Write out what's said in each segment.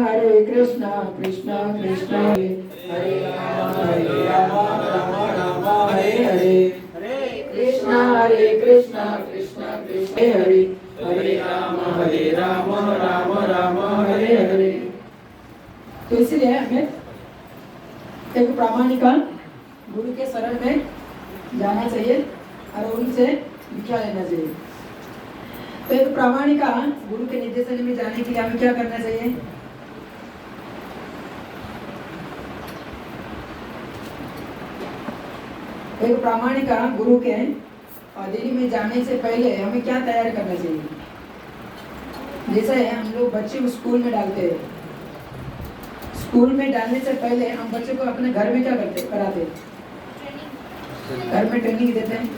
हरे कृष्णा कृष्णा कृष्णा हरे राम राम राम हरे हरे कृष्णा कृष्णा कृष्णा हरे हरे राम राम राम हरे हरे। तो इसलिए हमें एक प्रामाणिक गुरु के शरण में जाना चाहिए और उनसे दीक्षा लेना चाहिए। तो एक प्रामाणिक गुरु के निर्देशन में जाने के लिए हमें क्या करना चाहिए? एक प्रामाणिक गुरु के अधीन में जाने से पहले हमें क्या तैयार करना चाहिए? जैसे हम लोग बच्चे को स्कूल में डालते हैं, स्कूल में डालने से पहले हम बच्चे को अपने घर में क्या कराते? घर में ट्रेनिंग देते हैं,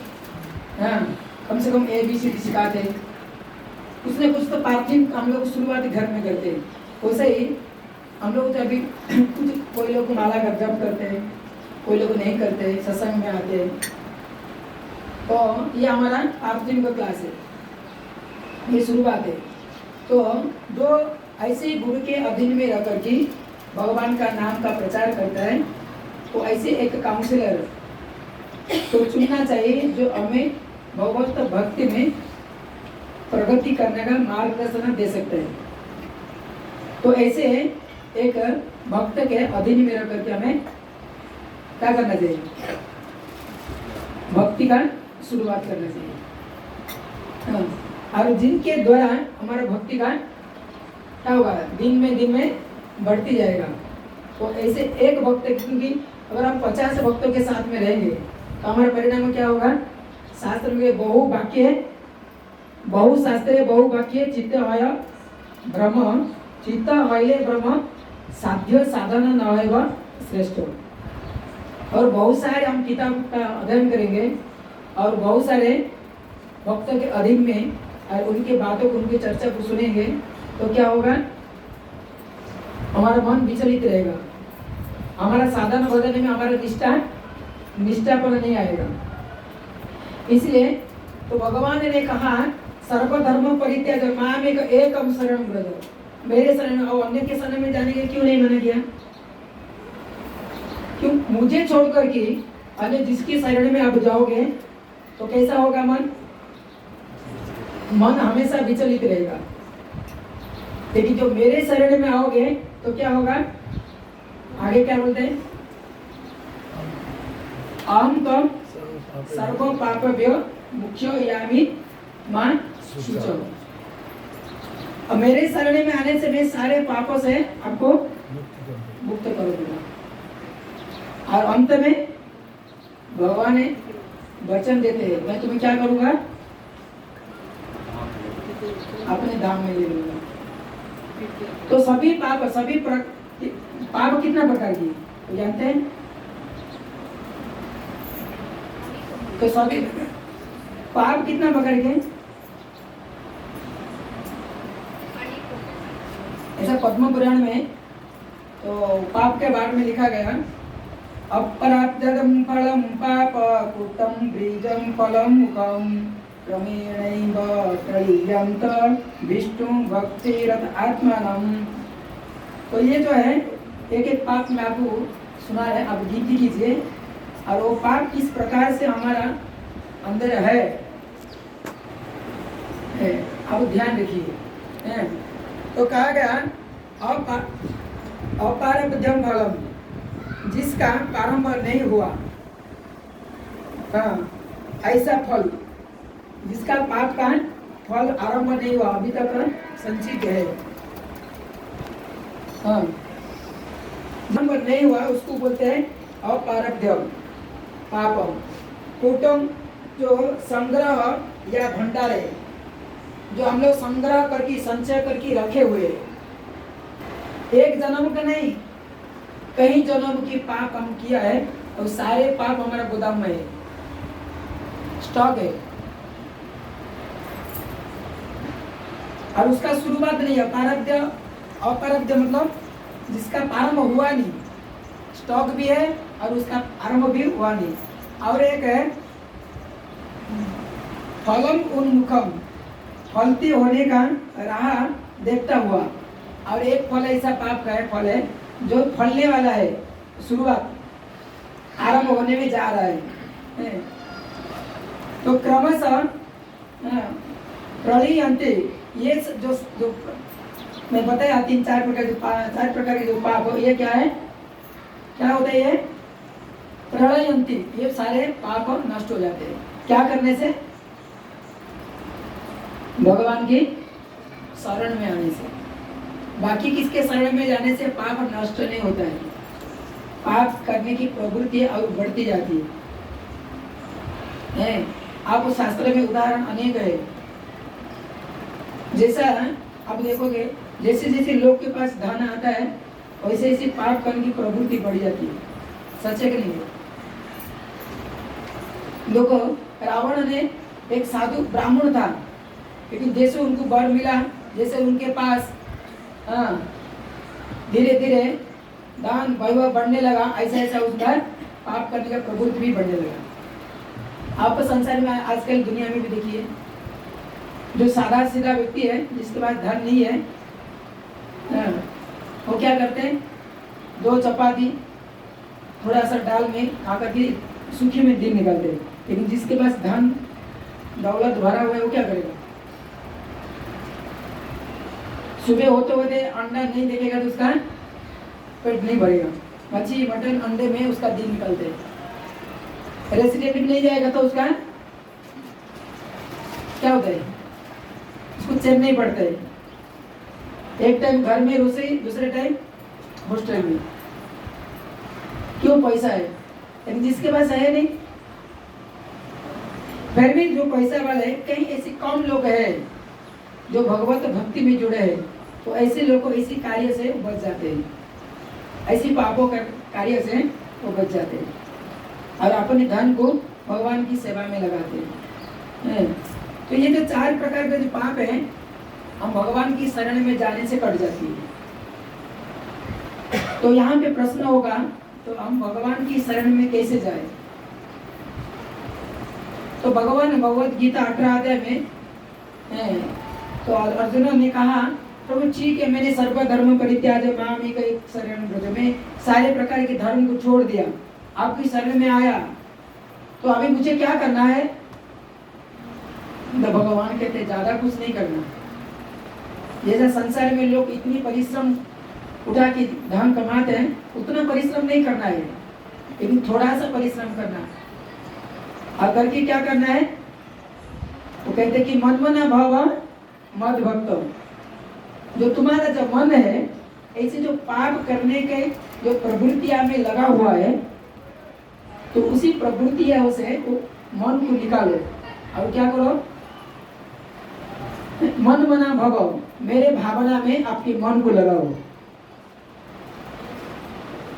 हाँ, कम से कम ABCD सिखाते हैं। कुछ न कुछ तो पार्किंग हम लोग शुरुआत घर में करते हैं। वैसे ही हम लोग अभी कुछ कोई लोग माला का जप करते हैं, कोई लोग नहीं करते, सत्संग में आते हैं। तो ये हमारा पार्किंग का क्लास है, ये शुरुआत है। तो जो ऐसे गुरु के अधीन में रह करके भगवान का नाम का प्रचार करता है, तो ऐसे एक काउंसलर तो चुनना चाहिए जो हमें भगवत भक्ति में प्रगति करने का मार्गदर्शन दे सकते हैं। तो ऐसे एक भक्त के अधीन में रह करके हमें क्या करना चाहिए? भक्ति का शुरुआत करना चाहिए, हाँ। और जिनके द्वारा हमारा भक्ति का क्या होगा? दिन में बढ़ती जाएगा। तो ऐसे एक भक्त, क्योंकि अगर हम 50 भक्तों के साथ में रहेंगे तो हमारा परिणाम क्या होगा? शास्त्र में बहु वाक्य है, बहु शास्त्र बहु वाक्य चित्त हय ब्रह्म, चित्त हयले ब्रह्म साध्य साधन न है वह श्रेष्ठ। और बहुत सारे हम किताब का अध्ययन करेंगे और बहुत सारे भक्तों के अधीन में और उनकी बातों को, उनकी चर्चा को सुनेंगे तो क्या होगा? हमारा मन विचलित रहेगा, हमारा साधन बदलने में हमारा निष्ठा पर नहीं आएगा। इसलिए तो भगवान ने कहा सर्वधर्म परित्याग माम एकम शरणं व्रज, मेरे शरण और अन्य के शरण में जाने के क्यों नहीं मना किया? क्यों? मुझे छोड़ करके अन्य जिसकी शरण में आप जाओगे तो कैसा होगा? मन हमेशा विचलित रहेगा। लेकिन जो मेरे शरण में आओगे तो क्या होगा? आगे क्या बोलते हैं? अहम तम सर्व पापभ्यो मुख्यो यामि मां शुचो। और मेरे शरण में आने से मैं सारे पापों से आपको मुक्त कर दूंगा। और अंत में भगवान वचन देते हैं, मैं तुम्हें क्या करूंगा? अपने धाम में ले लूंगा। तो सभी पाप पाप कितना प्रकार की तो जानते हैं? तो सभी पाप कितना प्रकार के? ऐसा पद्म पुराण में तो पाप के बारे में लिखा गया, अपराधम फलम पाप कुटम बीजम फलम मुखम क्रमेणैव प्रलीयन्त विष्णु भक्तिरत आत्मानम। तो ये जो है एक एक पाप में आपको सुना है, आप गिनती कीजिए और वो पाप किस प्रकार से हमारा अंदर है आप ध्यान रखिए। तो कहा गया अपारब्धम फलम, जिसका प्रारंभ नहीं हुआ, हाँ, ऐसा फल जिसका पाप का फल आरंभ नहीं हुआ, अभी तक संचित है, हाँ, आरंभ नहीं हुआ, उसको बोलते हैं अपारब्धम पापम। कुटुम जो संग्रह या भंडार है, जो हम लोग संग्रह करके संचय करके रखे हुए, एक जन्म का नहीं कई जन्म की पाप हम किया है और सारे पाप हमारा गोदाम में है, स्टॉक है और उसका शुरुआत नहीं है। अपारब्ध मतलब जिसका प्रारंभ हुआ नहीं, स्टॉक भी है और उसका आरंभ भी हुआ नहीं। और एक है फलम उन्मुखम, फलते होने का राह देखता हुआ, और एक फल ऐसा पाप का है, फल है जो फलने वाला है, शुरुआत आरंभ होने में जा रहा है। तो क्रमशः प्रलय अंते ये जो मैं बताया 3-4 प्रकार के जो पाप हो, ये क्या है, क्या होता है, ये प्रलय अंति, ये सारे पाप नष्ट हो जाते हैं। क्या करने से? भगवान की शरण में आने से। बाकी किसके शरण में जाने से पाप नष्ट नहीं होता है। पाप करने की प्रवृत्ति और बढ़ती जाती है। आप उस शास्त्र में उदाहरण अनेक है। जैसा आप देखोगे, जैसे जैसे लोग के पास धन आता है, वैसे वैसे पाप करने की प्रवृत्ति बढ़ जाती है। सच है कि नहीं? देखो, रावण ने एक साधु ब्राह्मण था, लेकिन जैसे उनको वर मिला, जैसे उनके पास धीरे धीरे दान वैभव बढ़ने लगा, ऐसा ऐसा उसका पाप करने का प्रवृत्ति भी बढ़ने लगा। आप संसार में आजकल दुनिया में भी देखिए, जो सादा सीधा व्यक्ति है, जिसके पास धन नहीं है, वो क्या करते हैं, 2 चपाती थोड़ा सा दाल में खाकर के सूखी में दिन निकालते हैं। लेकिन जिसके पास धन दौलत भरा हुआ है, वो क्या करेगा? सुबह होते होते अंडा नहीं देखेगा तो उसका पेट नहीं भरेगा। मच्छी मटन अंडे में उसका दिन निकलते हैं। रेस्टोरेंट में नहीं जाएगा तो उसका क्या होता है, उसको चैन नहीं पड़ता है। एक टाइम घर में रसोई, दूसरे टाइम हॉस्टल में। क्यों? पैसा है। लेकिन जिसके पास है नहीं, फिर भी जो पैसा वाले, कहीं ऐसे कम लोग हैं जो भगवत भक्ति में जुड़े हैं, तो ऐसे लोग को इसी कार्य से बच जाते हैं, ऐसी पापों का कार्य से वो बच जाते हैं और अपने धन को भगवान की सेवा में लगाते हैं। तो ये जो 4 प्रकार के जो पाप है, हम भगवान की शरण में जाने से कट जाती है। तो यहाँ पे प्रश्न होगा, तो हम भगवान की शरण में कैसे जाए? तो भगवान भगवत गीता 18 अध्याय में तो अर्जुन ने कहा, प्रभु ठीक है, मैंने सर्व धर्म परित्याज्य माम एकं शरणं व्रज, में सारे प्रकार के धर्म को छोड़ दिया, आपकी शरण में आया, तो अभी मुझे क्या करना है? तो भगवान कहते ज्यादा कुछ नहीं करना। जैसा संसार में लोग इतनी परिश्रम उठा के धन कमाते हैं, उतना परिश्रम नहीं करना है, लेकिन थोड़ा सा परिश्रम करना। और करके क्या करना है? वो कहते कि मन मना भव मद भक्त, जो तुम्हारा जो मन है, ऐसे जो पाप करने के जो प्रवृत्तियां में लगा हुआ है, तो उसी प्रवृत्तियों से मन को निकालो और क्या करो? मन मना भव, मेरे भावना में आपके मन को लगाओ।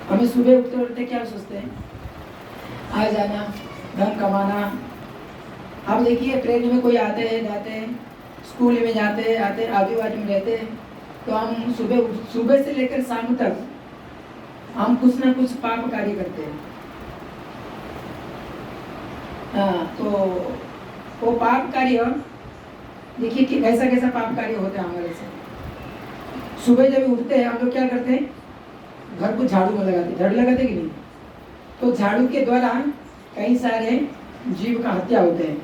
हमें सुबह उठते उठते क्या सोचते हैं? आ जाना, धन कमाना। आप देखिए, ट्रेन में कोई आते हैं जाते हैं, स्कूल में जाते हैं आते, आजू बाजू में रहते हैं, तो हम सुबह से लेकर शाम तक हम कुछ ना कुछ पाप कार्य करते हैं। तो वो पाप कार्य देखिए कि कैसा कैसा पाप कार्य होता है हमारे से। सुबह जब उठते हैं हम लोग क्या करते हैं? घर को झाड़ू में लगाते, झाड़ू लगाते कि नहीं? तो झाड़ू के द्वारा कई सारे जीव का हत्या होते हैं।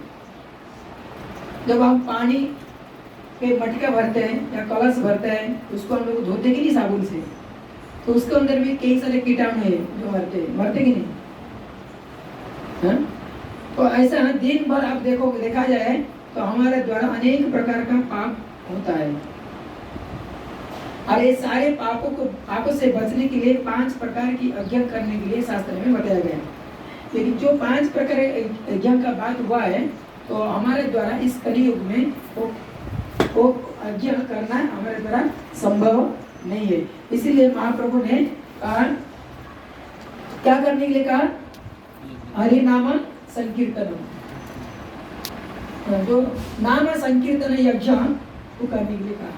जब हम पानी के मटका भरते हैं या कलश भरते हैं, उसको हम लोग धोते कि नहीं साबुन से, तो उसके अंदर भी कई सारे कीटाणु हैं जो मरते कि नहीं? हाँ? तो ऐसा दिन भर आप देखा जाए तो हमारे द्वारा अनेक प्रकार का पाप होता है। और ये सारे पापों से बचने के लिए 5 प्रकार की यज्ञ करने के लिए शास्त्र में बताया गया है। लेकिन जो 5 प्रकार यज्ञ का बात हुआ है, तो हमारे द्वारा इस कलियुग में वो यज्ञ करना हमारे द्वारा संभव नहीं है। इसीलिए महाप्रभु ने कहा, क्या करने के लिए कहा? हरि नाम संकीर्तन, जो नाम संकीर्तन यज्ञ को करने के लिए कहा।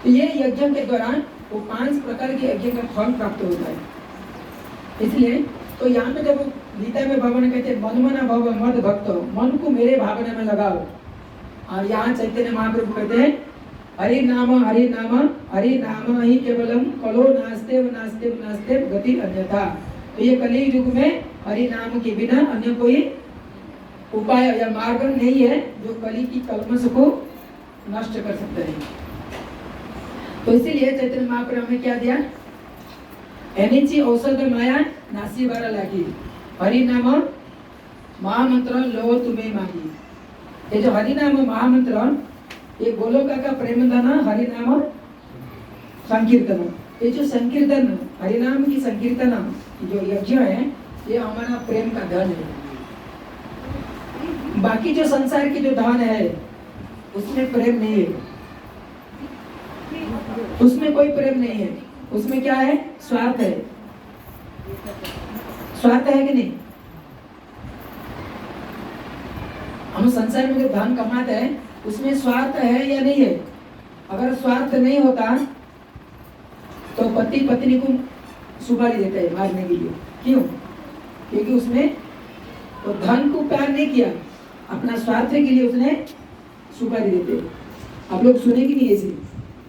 तो ये यज्ञ के दौरान वो 5 प्रकार के यज्ञ का फल प्राप्त होता है। इसलिए तो यहाँ पे जब गीता में भगवान कहते हैं मन मना भव मद भक्त, मन को मेरे भावना में लगाओ, और यहाँ चैतन्य महाप्रभु कहते हैं हरि नाम हरि नाम ही केवलम कलो नास्ते व नास्ते व नास्ते गति अन्यथा। तो ये कली युग में हरि नाम के बिना अन्य कोई उपाय या मार्ग नहीं है जो कली की कलमश को नष्ट कर सकते हैं। तो इसीलिए चैतन्य महाप्रभु ने क्या दिया, एनिची औषध माया नासी बारा लागी, हरि नाम महामंत्र लो तुम्हें मांगी। ये जो हरि नाम महामंत्र, ये गोलोका का प्रेम दाना हरि नाम संकीर्तन। ये जो संकीर्तन हरि नाम की संकीर्तन जो यज्ञ है, ये हमारा प्रेम का धन है। बाकी जो संसार की जो धन है उसमें प्रेम नहीं है, उसमें कोई प्रेम नहीं है। उसमें क्या है, स्वार्थ है। स्वार्थ है कि नहीं? हम संसार में जो धन कमाते हैं उसमें स्वार्थ है या नहीं है? अगर स्वार्थ नहीं होता तो पति पत्नी को सुपारी देता है मारने के लिए। क्यों? क्योंकि उसने वो धन को प्यार नहीं किया, अपना स्वार्थ के लिए उसने सुपारी देते। आप लोग सुने कि नहीं? ऐसी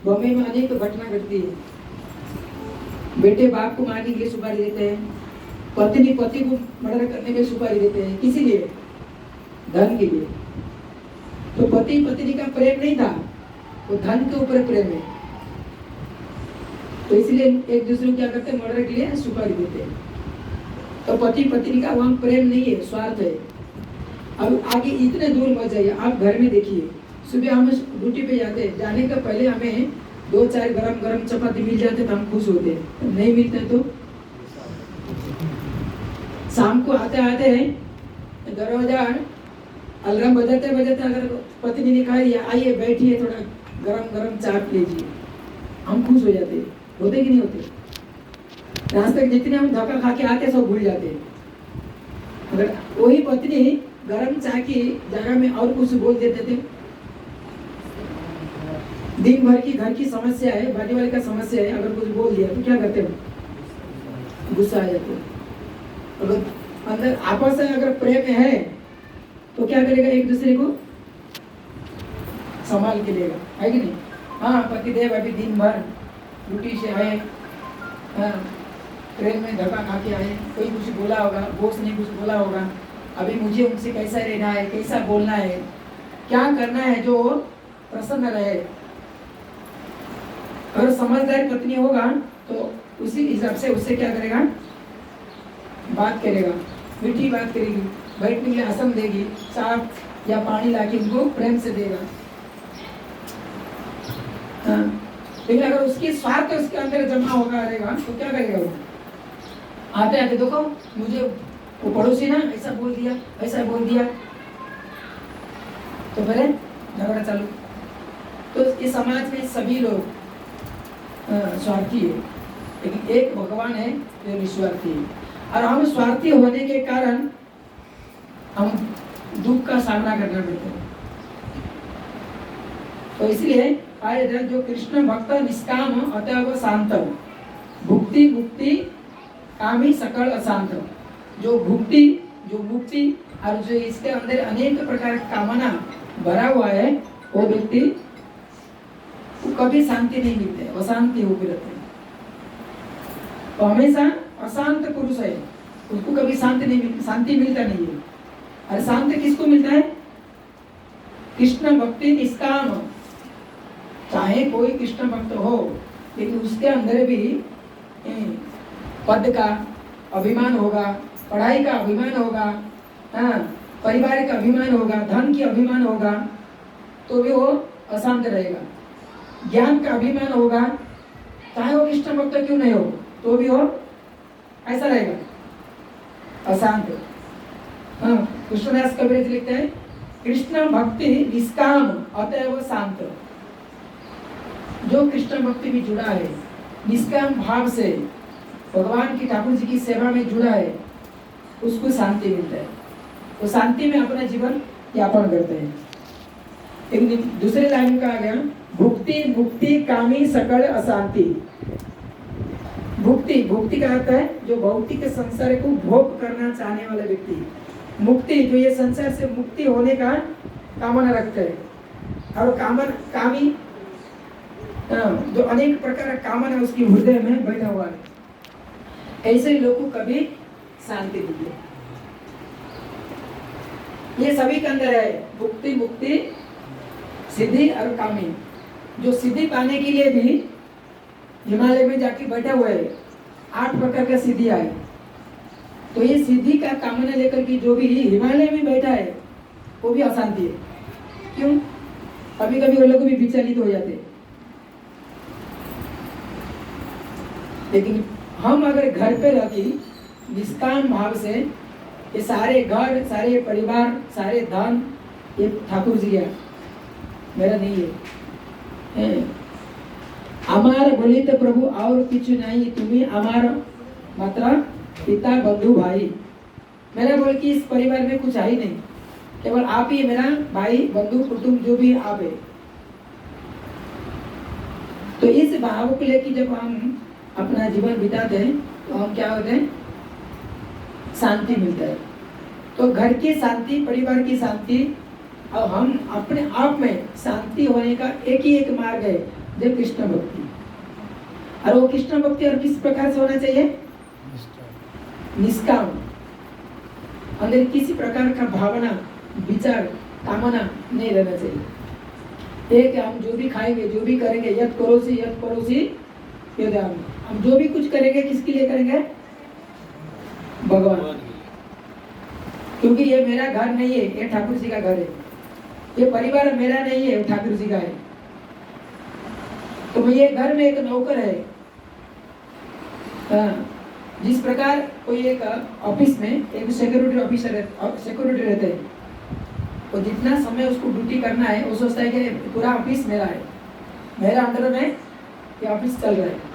बॉम्बे में अनेक घटना घटती है। बेटे बाप को मारने के लिए सुपारी देते हैं, पत्नी पति को मर्डर करने में सुपारी देते हैं। किसी लिए? धन के लिए। तो पति पत्नी का प्रेम नहीं था, वो धन के ऊपर प्रेम है। तो इसलिए एक दूसरे को क्या करते हैं, मर्डर के लिए सुपारी देते हैं। तो पति पत्नी का वहां प्रेम नहीं है, स्वार्थ है। अब आगे इतने दूर मत जाइए, आप घर में देखिए। सुबह हम ड्यूटी पे जाते हैं, जाने का पहले हमें 2-4 गरम गरम चपाती मिल जाते तो हम खुश होते हैं। नहीं मिलते तो शाम को आते आते हैं दरवाजा अलार्म बजाते बजाते अगर पत्नी ने कहा आइए बैठिए थोड़ा गरम गरम चाय लीजिए, हम खुश हो जाते हैं। होते कि नहीं होते? रास्ते तक जितने हम धक्का खा के आते सब भूल जाते हैं। अगर वही पत्नी गरम चाय की जगह में और कुछ बोल देते थे, दिन भर की घर की समस्या है, बाकी वाले का समस्या है, अगर कुछ बोल दिया तो क्या करते हो? गुस्सा आ जाते हो। अगर अंदर आपस में अगर प्रेम है तो क्या करेगा, एक दूसरे को संभाल के लेगा, है कि नहीं? हाँ, पतिदेव अभी दिन भर ड्यूटी से आए, हाँ, ट्रेन में धक्का खा के आए, कोई कुछ बोला होगा, बॉस ने कुछ बोला होगा, अभी मुझे उनसे कैसा रहना है, कैसा बोलना है, क्या करना है जो प्रसन्न रहे। अगर समझदार पत्नी होगा तो उसी हिसाब से उससे क्या करेगा, बात करेगा, मीठी बात करेगी, बैठने के लिए आसन देगी, चाट या पानी लाके उनको प्रेम से देगा। हाँ, लेकिन अगर उसकी स्वार्थ उसके अंदर जमा होगा रहेगा तो क्या करेगा वो? आते आते देखो मुझे वो पड़ोसी ना ऐसा बोल दिया, ऐसा बोल दिया, तो फिर झगड़ा चालू। तो इस समाज में सभी लोग स्वार्थी है, लेकिन एक भगवान है जो निस्वार्थी है। और हम स्वार्थी होने के कारण हम दुख का सामना करना पड़ता है। तो इसलिए जो कृष्ण भक्त निष्काम अतएव शांत, भुक्ति मुक्ति कामी सकल अशांत। जो भुक्ति, जो मुक्ति और जो इसके अंदर अनेक प्रकार की कामना भरा हुआ है, वो व्यक्ति को कभी शांति नहीं मिलती है, अशांति होकर रहते हैं। तो हमेशा अशांत पुरुष है, उसको कभी शांति मिलता नहीं है। और शांति किसको मिलता है? कृष्ण भक्ति निष्काम। चाहे कोई कृष्ण भक्त हो, लेकिन उसके अंदर भी पद का अभिमान होगा, पढ़ाई का अभिमान होगा, हाँ, परिवार का अभिमान होगा, धन की अभिमान होगा, तो भी वो अशांत रहेगा। ज्ञान का अभिमान होगा, चाहे वो कृष्ण भक्त क्यों नहीं हो, तो भी वो ऐसा रहेगा, अशांत। हाँ, कृष्णदास कबीर लिखते हैं, कृष्ण भक्ति निष्काम अतएव शांत। जो कृष्ण भक्ति में जुड़ा है, निष्काम भाव से भगवान की ठाकुर जी की सेवा में जुड़ा है, उसको शांति मिलता है। तो शांति में अपना जीवन यापन करते हैं। एक दूसरे लाइन में कहा गया, भुक्ति मुक्ति कामी सकल अशांति। भुक्ति, भुक्ति का अर्थ है जो भौतिक संसार को भोग करना चाहने वाला व्यक्ति। मुक्ति, जो ये संसार से मुक्ति होने का कामना रखते हैं। और कामी जो अनेक प्रकार का कामना उसकी हृदय में बैठा हुआ है, ऐसे लोग को कभी शांति नहीं है। ये सभी के अंदर है, भुक्ति, मुक्ति, सिद्धि और कामी। जो सिद्धि पाने के लिए भी हिमालय में जाके बैठे हुए हैं, 8 प्रकार का सिद्धि आए। तो ये सिद्धि का कामना लेकर के जो भी हिमालय में बैठा है वो भी अशांति है। क्यों? कभी कभी वो लोग भी विचलित हो जाते हैं। लेकिन हम अगर घर पे रहकर निष्काम भाव से, ये सारे घर, सारे परिवार, सारे धन ये ठाकुर जी का, मेरा नहीं है। अमार बोली तो प्रभु और कुछ नहीं, तुम्हें अमार मात्र पिता बंधु भाई। मेरा बोल कि इस परिवार में कुछ है ही नहीं, केवल आप ही मेरा भाई बंधु कुटुंब जो भी आप है। तो इस भाव को लेकर जब हम अपना जीवन बिताते हैं तो हम क्या होते हैं, शांति मिलता है। तो घर की शांति, परिवार की शांति, और हम अपने आप में शांति होने का एक ही एक मार्ग है, जो कृष्ण भक्ति। और वो कृष्ण भक्ति और किस प्रकार से होना चाहिए? निष्काम, अंदर किसी प्रकार का भावना, विचार, कामना नहीं रहना चाहिए। एक हम जो भी खाएंगे, जो भी करेंगे, यत करोसी यदाम, हम जो भी कुछ करेंगे किसके लिए करेंगे? भगवान। क्योंकि ये मेरा घर नहीं है, ये ठाकुर जी का घर है। ये परिवार मेरा नहीं है, ठाकुर जी का है। तो ये घर में एक नौकर है। जिस प्रकार कोई एक ऑफिस में एक सिक्योरिटी रहते हैं, तो जितना समय उसको ड्यूटी करना है वो सोचता है कि पूरा ऑफिस मेरा है, मेरा अंडर में ये ऑफिस चल रहा है।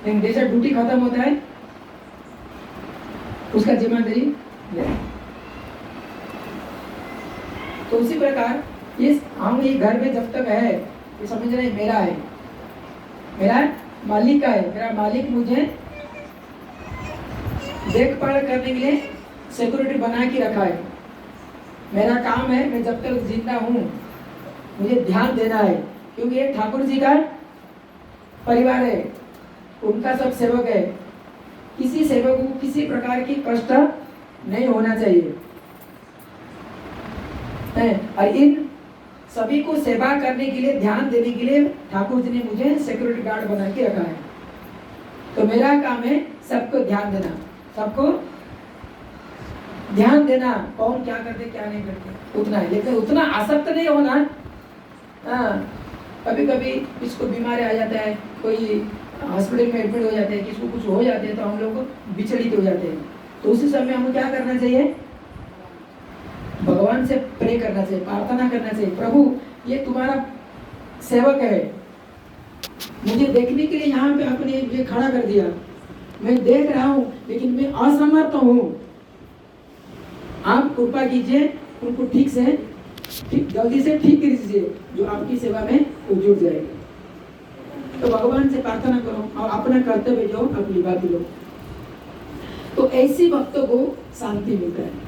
लेकिन जैसा ड्यूटी खत्म होता है उसका जिम्मेदारी ले। तो उसी प्रकार ये हम ये घर में जब तक है ये समझ रहे मेरा है, मेरा मालिक का है। मेरा मालिक मुझे देखभाल करने के लिए सिक्योरिटी बना के रखा है। मेरा काम है, मैं जब तक जिंदा हूँ मुझे ध्यान देना है, क्योंकि ये ठाकुर जी का परिवार है, उनका सब सेवक है। किसी सेवक को किसी प्रकार की कष्ट नहीं होना चाहिए। और इन सभी को सेवा करने के लिए, ध्यान देने के लिए ठाकुर जी ने मुझे सिक्योरिटी गार्ड बना के रखा है। तो मेरा काम है सबको ध्यान देना, सबको ध्यान देना, कौन क्या करते क्या नहीं करते, उतना है। लेकिन उतना आसक्त नहीं होना। कभी कभी किसको बीमारी आ जाता है, कोई हॉस्पिटल में एडमिट हो जाते हैं, किसको कुछ हो जाते हैं, तो हम लोग विचलित हो जाते हैं। तो उसी समय हमें क्या करना चाहिए? भगवान से प्रे करना चाहिए, प्रार्थना करना चाहिए, प्रभु ये तुम्हारा सेवक है, मुझे देखने के लिए यहाँ पे आपने मुझे खड़ा कर दिया, मैं देख रहा हूँ लेकिन मैं असमर्थ हूँ। आप कृपा कीजिए, उनको ठीक जल्दी से ठीक कर दीजिए, जो आपकी सेवा में वो जुड़ जाएगा। तो भगवान से प्रार्थना करो और अपना कर्तव्य जो आप निभाते लो। तो ऐसी भक्तों को शांति मिलता है।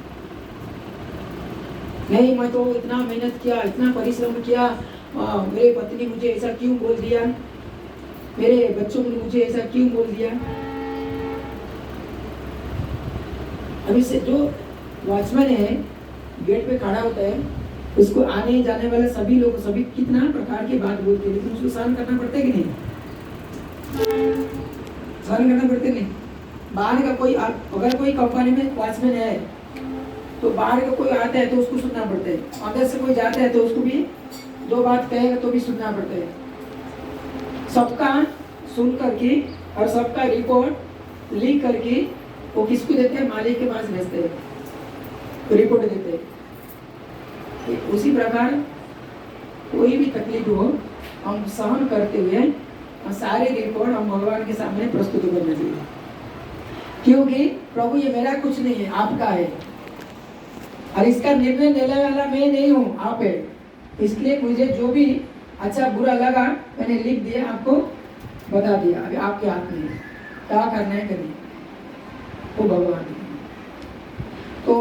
नहीं मैं तो इतना मेहनत किया, इतना परिश्रम किया, मेरे पत्नी मुझे ऐसा क्यों बोल दिया, मेरे बच्चों ने मुझे ऐसा क्यों बोल दिया। अभी से जो वॉचमैन है गेट पे खड़ा होता है, उसको आने जाने वाले सभी लोग सभी कितना प्रकार की बात बोलते हैं, लेकिन उसको सहन करना पड़ता है कि नहीं? सहन करना पड़ता है नहीं? बाहर का कोई अगर कोई कंपनी में वॉचमैन है तो बाहर का कोई आता है तो उसको सुनना पड़ता है, अंदर से कोई जाता है तो उसको भी दो बात कहेगा तो भी सुनना पड़ता है। सबका सुन करके और सबका रिपोर्ट लिख करके वो किसको देते हैं? मालिक के पास भेजते हैं, रिपोर्ट देते हैं। उसी प्रकार कोई भी तकलीफ हो हम सहन करते हुए सारे रिपोर्ट हम भगवान के सामने प्रस्तुत करना चाहिए, क्योंकि प्रभु ये मेरा कुछ नहीं है, आपका है, और इसका निर्णय लेने वाला मैं नहीं हूँ, आप है। इसलिए मुझे जो भी अच्छा बुरा लगा मैंने लिख दिया, आपको बता दिया, अभी आपके हाथ में है, क्या करना है करिए, वो भगवान है। तो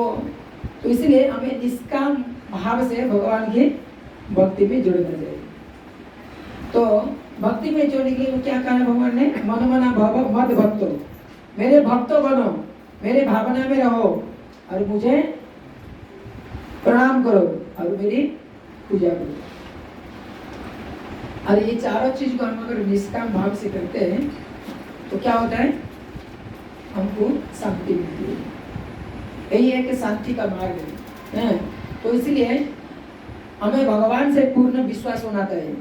इसलिए हमें निष्काम भाव से भगवान की भक्ति में जुड़ना चाहिए। तो भक्ति में जोड़ने के लिए क्या कहा भगवान ने? मन मना भव मद भक्तो, मेरे भक्तों बनो, मेरे भावना में रहो और मुझे प्रणाम करो और मेरी पूजा करो। और ये चारों चीज को हम अगर निष्काम भाव से करते हैं तो क्या होता है? हमको शांति मिलती है। यही है कि शांति का मार्ग है। तो इसलिए हमें भगवान से पूर्ण विश्वास होना चाहिए।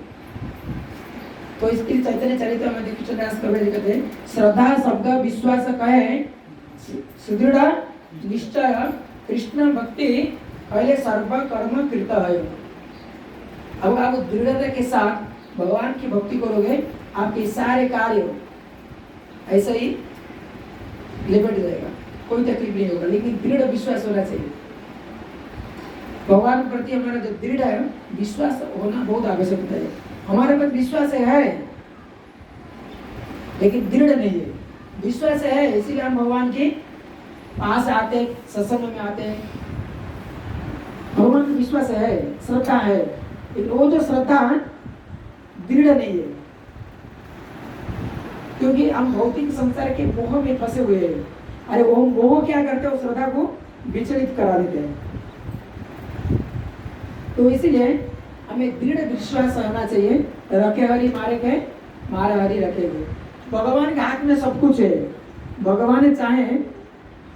तो इसके चैतन्य चरित्र कहते हैं श्रद्धा शब्द विश्वास कहे सुदृढ़ निश्चय कृष्ण भक्ति पहले सर्व कर्म कृत है। अब आप दृढ़ता के साथ भगवान की भक्ति करोगे, आपके सारे कार्य ऐसे ही लिपट जाएगा, कोई तकलीफ नहीं होगा। लेकिन दृढ़ विश्वास होना चाहिए। भगवान के प्रति हमारा जो दृढ़ है विश्वास होना बहुत आवश्यकता है। हमारे पास विश्वास है लेकिन दृढ़ नहीं है। विश्वास है इसीलिए हम भगवान के पास आते, सत्संग में आते हैं। भगवान का विश्वास है, श्रद्धा है, लेकिन वो जो श्रद्धा दृढ़ नहीं है, क्योंकि हम भौतिक संसार के मोह में फंसे हुए हैं। अरे वो मोह क्या करते हैं? उस श्रद्धा को विचलित करा देते हैं। तो इसीलिए हमें दृढ़ विश्वास रहना चाहिए। रखे हरि मारे के मारे हरि रखेंगे। भगवान के हाथ में सब कुछ है। भगवान चाहे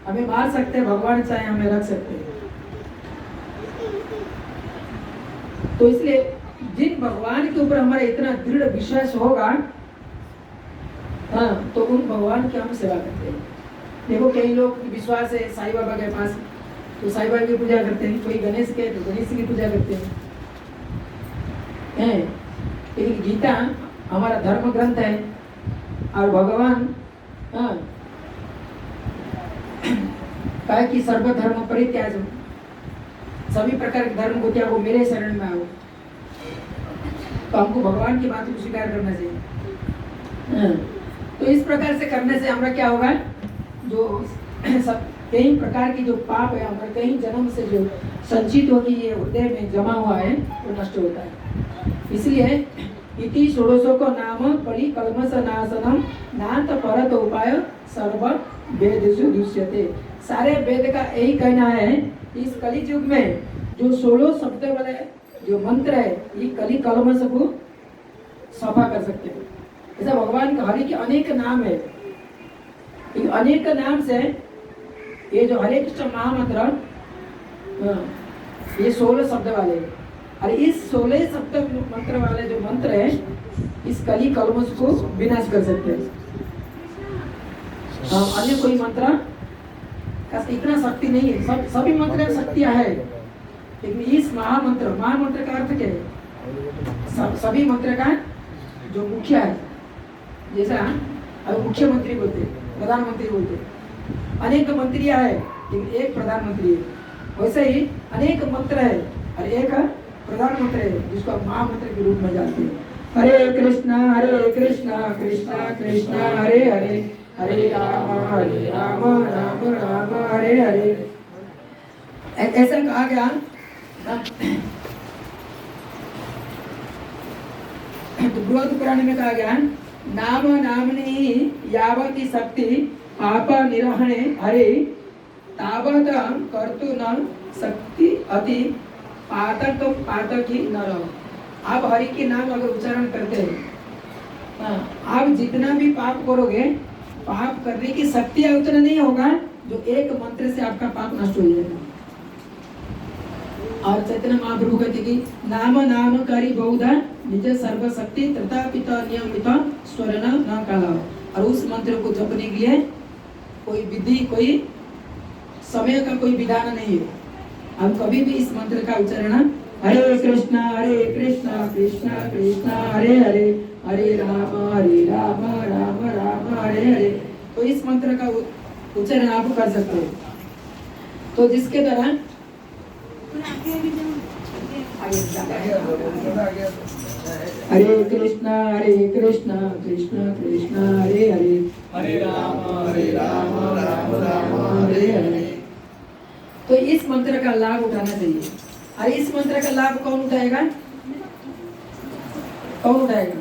हमें मार सकते हैं, भगवान चाहे हमें रख सकते हैं। तो इसलिए जिन भगवान के ऊपर हमारा इतना दृढ़ विश्वास होगा, हाँ, तो उन भगवान की हम सेवा करते हैं। देखो कई लोग विश्वास है साईं बाबा के पास, तो साईं बाबा की पूजा करते हैं। कोई गणेश के तो गणेश की पूजा करते हैं। लेकिन गीता हमारा धर्म ग्रंथ है और भगवान कहा कि सर्वधर्म परित्याग, सभी प्रकार के धर्म को त्यागो, मेरे शरण में आओ। तो हमको भगवान की बात को स्वीकार करना चाहिए। तो इस प्रकार से करने से हमारा क्या होगा? जो सब कई प्रकार की जो पाप है हमारे कई जन्म से जो संचित होकर ये हृदय में जमा हुआ है वो नष्ट होता है। इसलिए इति षोडशो को नाम कलि कल्मष नाशनम नाथ परत उपाय सर्व वेदेषु दृश्यते। सारे वेद का यही कहना है, इस कलि युग में जो 16 शब्द वाले जो मंत्र है ये कलि कल्मष को सफा कर सकते हैं। ऐसा भगवान का हरि के अनेक नाम है। अनेक नाम से ये जो हरे कृष्ण महामंत्र ये 16 शब्द वाले, और इस 16 शब्द मंत्र वाले जो मंत्र है इस कली कल्मष को विनाश कर सकते हैं। अन्य कोई मंत्र का इतना शक्ति नहीं है। सभी मंत्र में शक्तियां है, लेकिन इस महामंत्र का अर्थ क्या है? सभी मंत्र का जो मुख्य है, जैसा अब मुख्यमंत्री बोलते, प्रधानमंत्री बोलते, अनेक मंत्रियां है लेकिन एक प्रधानमंत्री है। वैसे ही अनेक मंत्र है और एक प्रधानमंत्री है जिसको महामंत्र के रूप में जानते हैं। हरे कृष्णा कृष्णा कृष्णा हरे हरे, हरे राम राम राम हरे हरे। ऐसा कहा गया। तो बृहद पुराण में कहा गया, नाम नामनी यावती शक्ति पाप निर्वहणे हरे तावत कर्तु न शक्ति अति पातकी न रहो। आप हरि के नाम अगर उच्चारण करते हैं, आप जितना भी पाप करोगे, पाप करने की शक्ति उतना नहीं होगा जो एक मंत्र से आपका पाप नष्ट हो जाएगा। और चैतन्य महाप्रभु कहते कि नाम करी बहुधा निज सर्वशक्ति तथा पिता नियमित स्वर्ण न काला। और उस मंत्र को जपने के लिए कोई विधि, कोई समय का कोई विधान नहीं है। हम कभी भी इस मंत्र का उच्चारण हरे कृष्णा कृष्णा कृष्णा हरे हरे, हरे राम राम राम हरे हरे। तो इस मंत्र का उच्चारण आप कर सकते हो। तो जिसके द्वारा हरे कृष्णा कृष्णा कृष्णा हरे हरे, हरे राम राम हरे हरे। तो इस मंत्र का लाभ उठाना चाहिए। और इस मंत्र का लाभ कौन उठाएगा? कौन उठाएगा?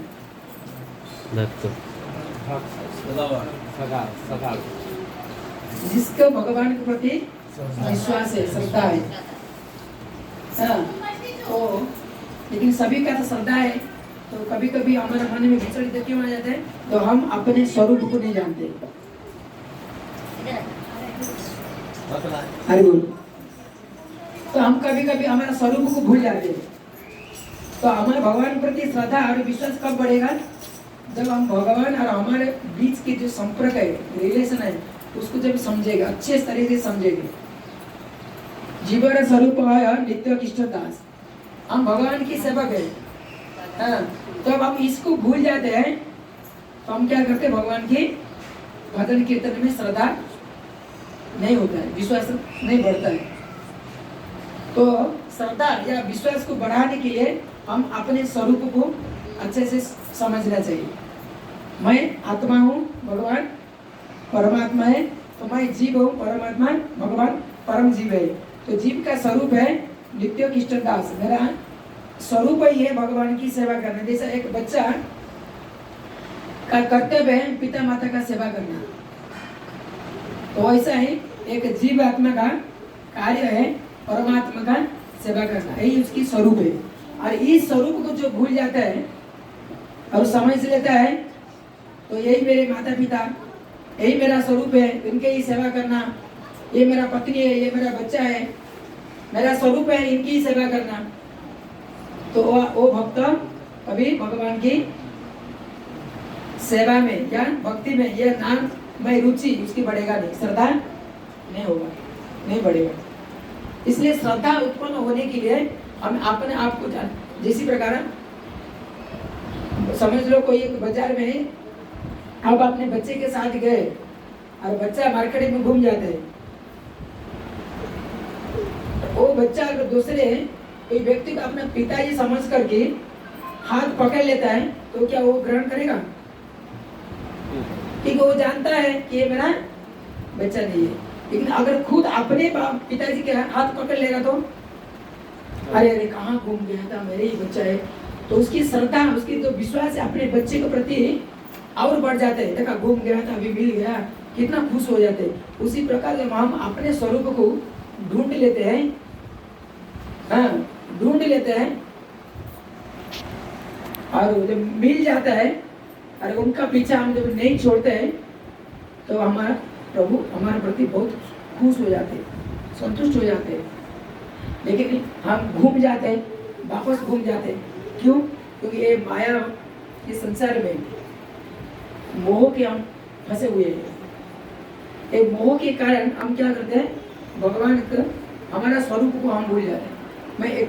जिसका भगवान के प्रति विश्वास है, श्रद्धा है। हाँ, तो लेकिन सभी का तो श्रद्धा है, तो कभी कभी हमारे मन में विचलित क्यों आ जाते हैं? तो हम अपने स्वरूप को नहीं जानते। हरि बोल। तो हम कभी कभी हमारा स्वरूप को भूल जाते हैं। तो हमारे भगवान प्रति श्रद्धा और विश्वास कब बढ़ेगा? जब हम भगवान और हमारे बीच की जो संपर्क है, रिलेशन है, उसको जब समझेगा, अच्छे तरीके से समझेंगे। जीवन स्वरूप है नित्य किष्ट दास, हम भगवान की सेवक है। हाँ, तो अब हम इसको भूल जाते हैं तो हम क्या करते हैं? भगवान की भजन कीर्तन में श्रद्धा नहीं होता है, विश्वास नहीं बढ़ता है। तो श्रद्धा या विश्वास को बढ़ाने के लिए हम अपने स्वरूप को अच्छे से समझना चाहिए। मैं आत्मा हूँ, भगवान परमात्मा है, तो मैं जीव हूँ, परमात्मा भगवान परम जीव है। तो जीव का स्वरूप है नित्य किष्ट दास, मेरा स्वरूप ही है भगवान की सेवा करना। जैसा एक बच्चा का कर्तव्य है पिता माता का सेवा करना, तो ऐसा ही एक जीव आत्मा का कार्य है परमात्मा का सेवा करना, यही उसकी स्वरूप है। और इस स्वरूप को जो भूल जाता है और समझ लेता है, तो यही मेरे माता पिता, यही मेरा स्वरूप है, इनके ही सेवा करना, ये मेरा पत्नी है, ये मेरा बच्चा है, मेरा स्वरूप है, इनकी ही सेवा करना। तो वो भक्त कभी भगवान की सेवा में या भक्ति में, यह नाम में रुचि उसकी बढ़ेगा नहीं, श्रद्धा नहीं होगा, नहीं बढ़ेगा। इसलिए श्रद्धा उत्पन्न होने के लिए हम अपने आप को जान, जिसी प्रकार समझ लो कोई एक बाजार में आप अपने बच्चे के साथ गए और बच्चा मार्केट में घूम जाता है, वो बच्चा अगर दूसरे कोई व्यक्ति को अपना पिताजी समझ करके हाथ पकड़ लेता है, तो क्या वो ग्रहण करेगा? क्योंकि वो जानता है कि ये मेरा बच्चा नहीं है। लेकिन अगर खुद अपने पिताजी के हाथ पकड़ लेगा तो अरे अरे कहाँ घूम गया था, मेरे ही बच्चा है, तो उसकी श्रद्धा, उसकी जो विश्वास है अपने बच्चे के प्रति और बढ़ जाते हैं। देखा घूम गया था, अभी मिल गया, कितना खुश हो जाते हैं। उसी प्रकार जब हम अपने स्वरूप को ढूंढ लेते हैं, हाँ ढूंढ लेते हैं, और जब मिल जाता है और उनका पीछा हम जब नहीं छोड़ते हैं, तो हमारा प्रभु हमारे प्रति बहुत खुश हो जाते हैं, संतुष्ट हो जाते हैं। लेकिन हम घूम जाते हैं, वापस घूम जाते हैं। क्यों? क्योंकि ये माया के संसार में मोह के हम फंसे हुए हैं। एक मोह के कारण हम क्या करते हैं? भगवान का हमारा स्वरूप को हम भूल जाते हैं। मैं एक